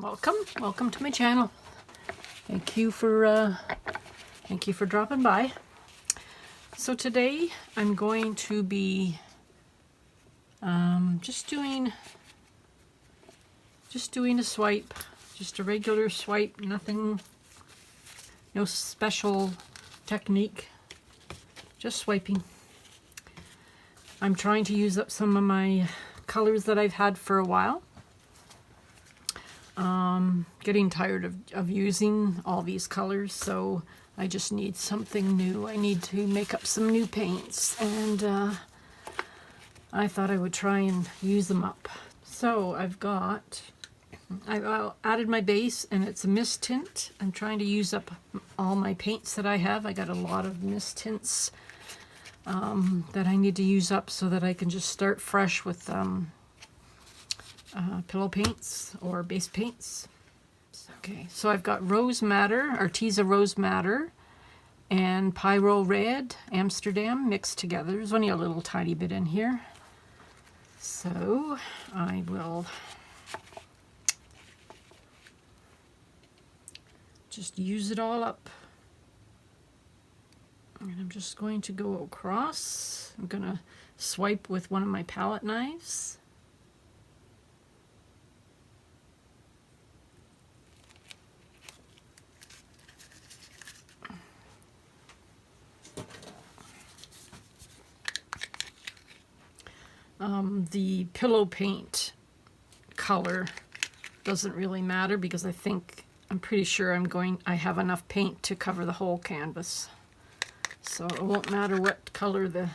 Welcome to my channel. Thank you for dropping by. So today I'm going to be just doing a swipe, just a regular swipe, nothing, no special technique, just swiping. I'm trying to use up some of my colors that I've had for a while. Getting tired of using all these colors, so I just need something new. I need to make up some new paints, and I thought I would try and use them up. So I've added my base, and it's a mist tint. I'm trying to use up all my paints that I have. I got a lot of mist tints that I need to use up so that I can just start fresh with pillow paints or base paints. Okay, so I've got Rose Madder, Arteza Rose Madder, and Pyro Red Amsterdam mixed together. There's only a little tiny bit in here. So I will just use it all up. And I'm just going to go across. I'm going to swipe with one of my palette knives. The pillow paint color doesn't really matter because I'm pretty sure I have enough paint to cover the whole canvas. So it won't matter what color the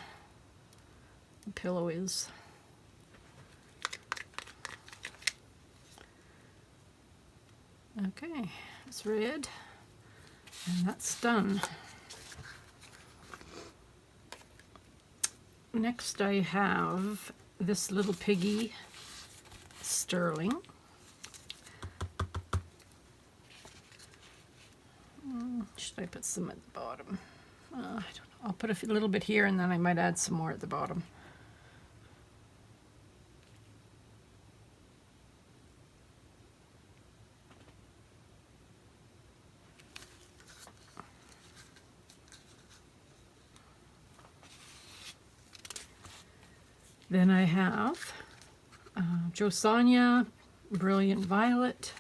pillow is. Okay, it's red, and that's done. Next I have this little piggy sterling. Should I put some at the bottom? I don't know. I'll put a little bit here, and then I might add some more at the bottom. Then I have JoSonja Brilliant Violet.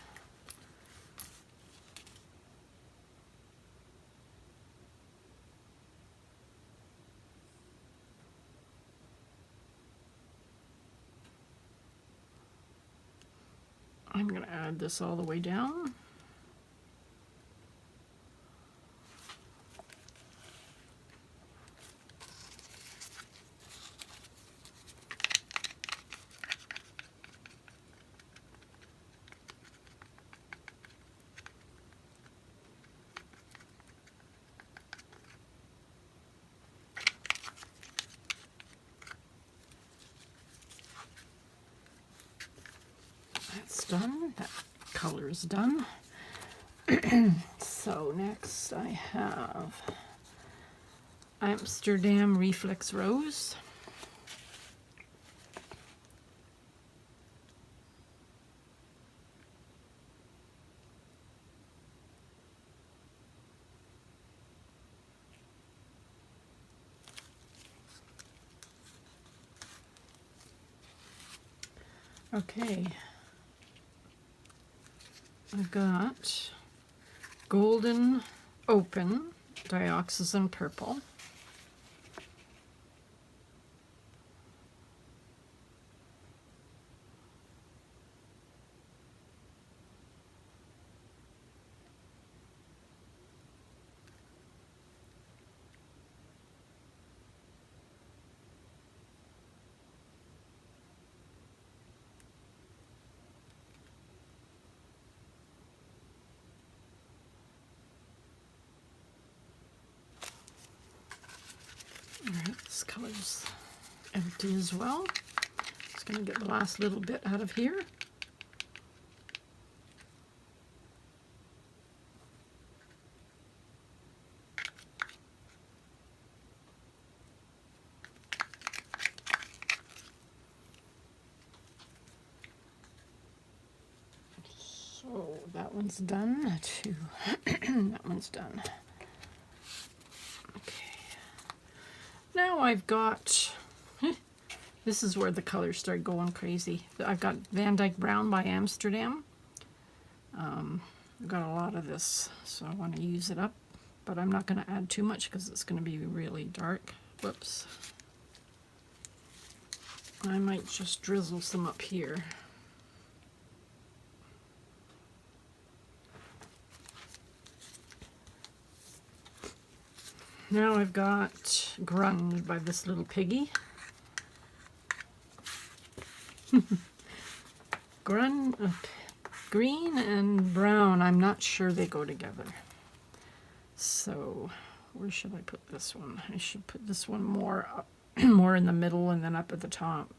I'm going to add this all the way down. That's done. That color is done. So next I have Amsterdam Reflex Rose. Okay. I've got Golden Open Dioxazine Purple. Alright, this color's empty as well. Just going to get the last little bit out of here. So that one's done too. That one's done. Okay. Now I've got, this is where the colors start going crazy. I've got Van Dyke Brown by Amsterdam. I've got a lot of this, so I want to use it up, but I'm not going to add too much because it's going to be really dark. Whoops. I might just drizzle some up here. Now I've got Grunge by this little piggy. Green and brown, I'm not sure they go together. So where should I put this one? I should put this one more up, more in the middle and then up at the top.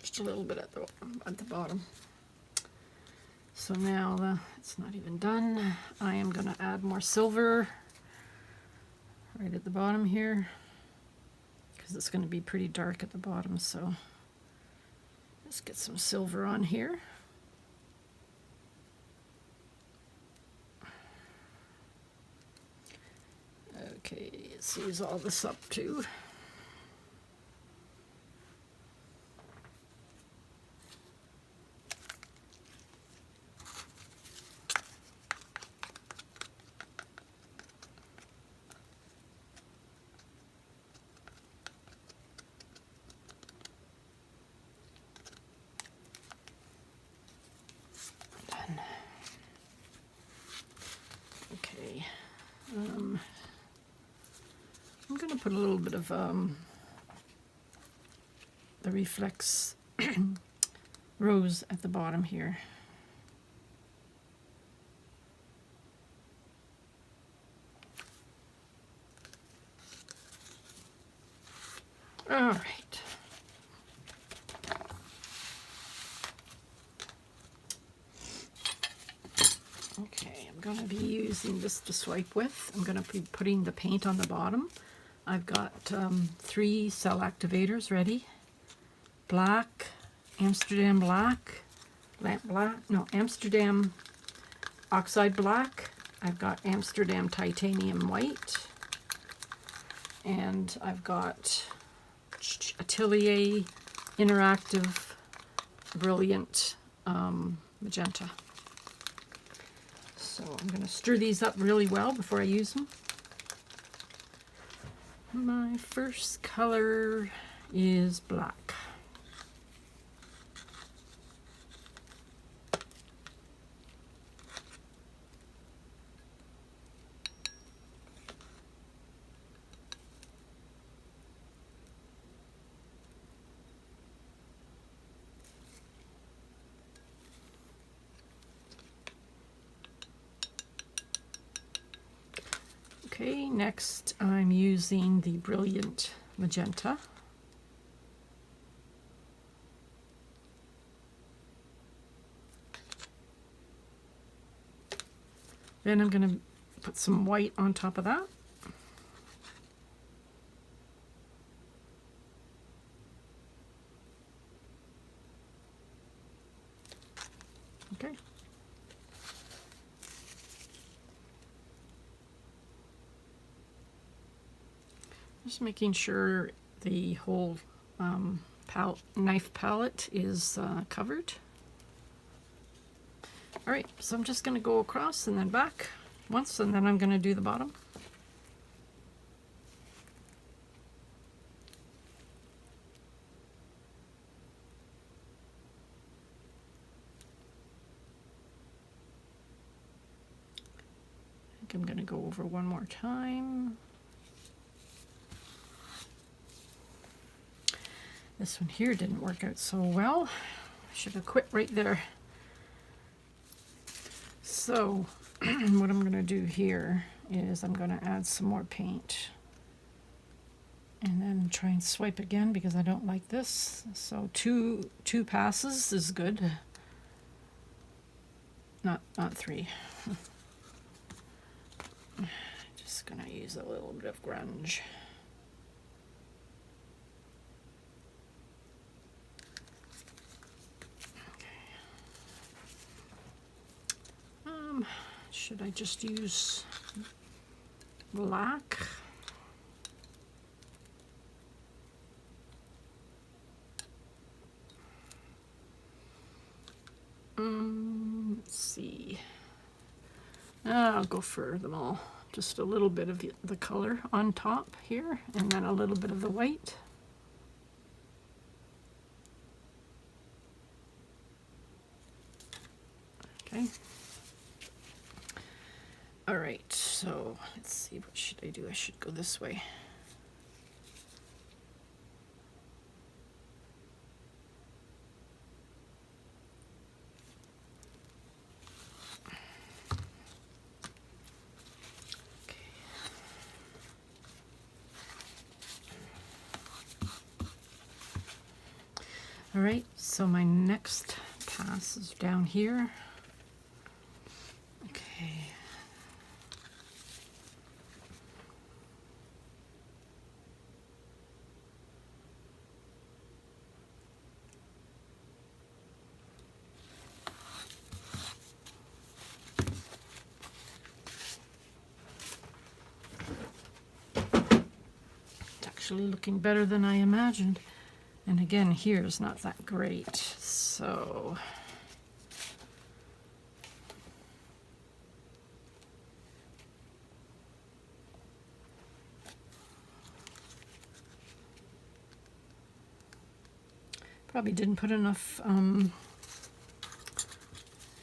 Just a little bit at the bottom. So now it's not even done. I am going to add more silver right at the bottom here, because it's going to be pretty dark at the bottom, so let's get some silver on here. Okay, let's use all this up too. Okay, I'm going to put a little bit of the Reflex rose at the bottom here. All right. Okay, I'm going to be using this to swipe with. I'm going to be putting the paint on the bottom. I've got 3 cell activators ready. Black, Amsterdam black, Amsterdam oxide black. I've got Amsterdam titanium white. And I've got Atelier interactive brilliant magenta. So I'm going to stir these up really well before I use them. My first color is black. Okay, next I'm using the Brilliant Magenta. Then I'm going to put some white on top of that. Okay. Just making sure the whole knife palette is covered. All right, so I'm just going to go across and then back once, and then I'm going to do the bottom. I think I'm going to go over one more time. This one here didn't work out so well. I should have quit right there. So what I'm going to do here is I'm going to add some more paint and then try and swipe again because I don't like this. So two passes is good. Not 3. Just going to use a little bit of grunge. should I just use black? Let's see. I'll go for them all. Just a little bit of the color on top here, and then a little bit of the white. Okay. All right, so let's see, what should I do? I should go this way. All right, so my next pass is down here. Okay. It's actually looking better than I imagined. And again, here is not that great, so probably didn't put enough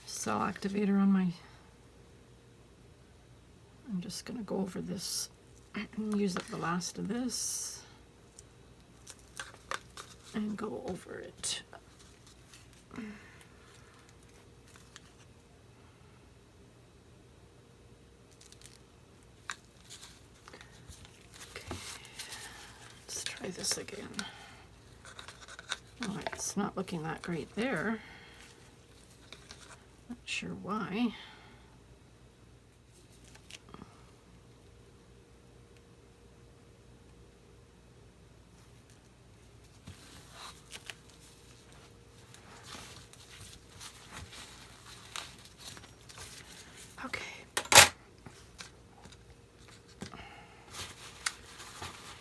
cell activator on my. I'm just going to go over this and use up the last of this. And go over it. Okay, let's try this again. Oh, it's not looking that great there. Not sure why.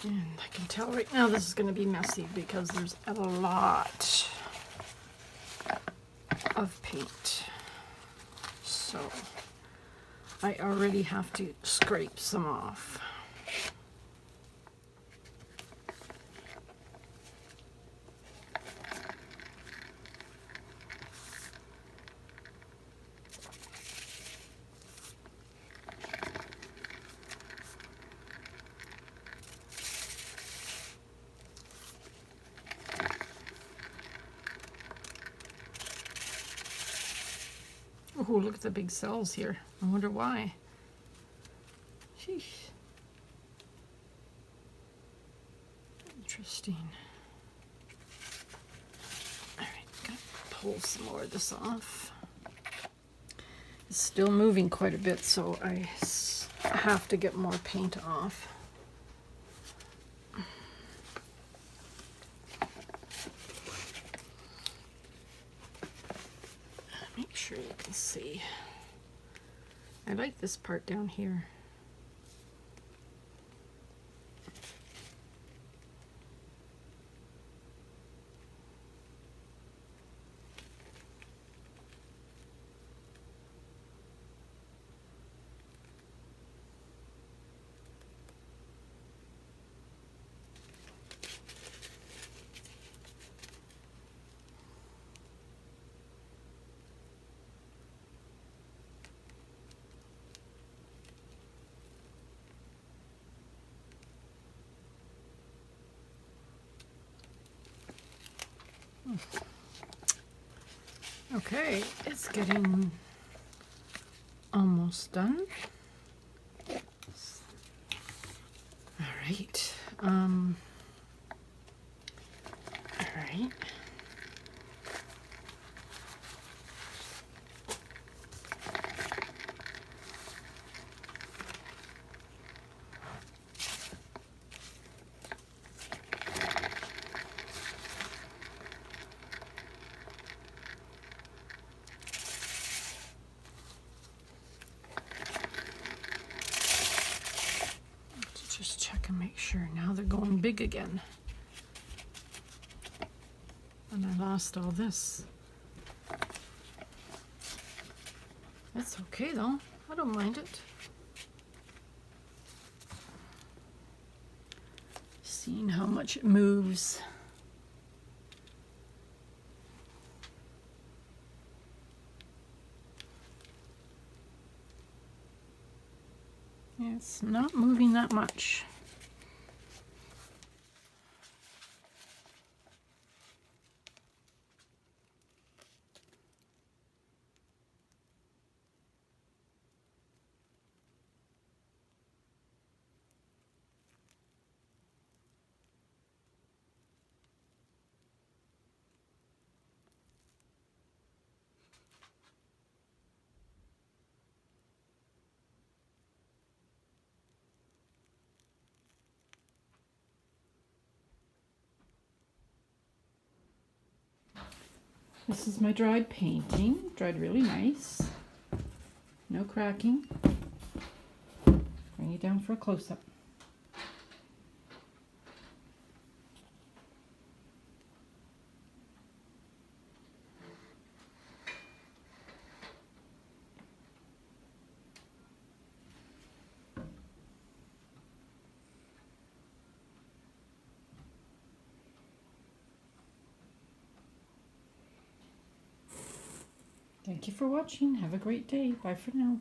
And I can tell right now this is going to be messy because there's a lot of paint. So I already have to scrape some off. Oh, look at the big cells here. I wonder why. Sheesh. Interesting. All right, gonna pull some more of this off. It's still moving quite a bit, so I have to get more paint off. Make sure you can see. I like this part down here. Okay, it's getting almost done. All right. All right. make sure. Now they're going big again. And I lost all this. That's okay though. I don't mind it. Seeing how much it moves. It's not moving that much. This is my dried painting, dried really nice. No cracking. Bring it down for a close-up. Thank you for watching. Have a great day. Bye for now.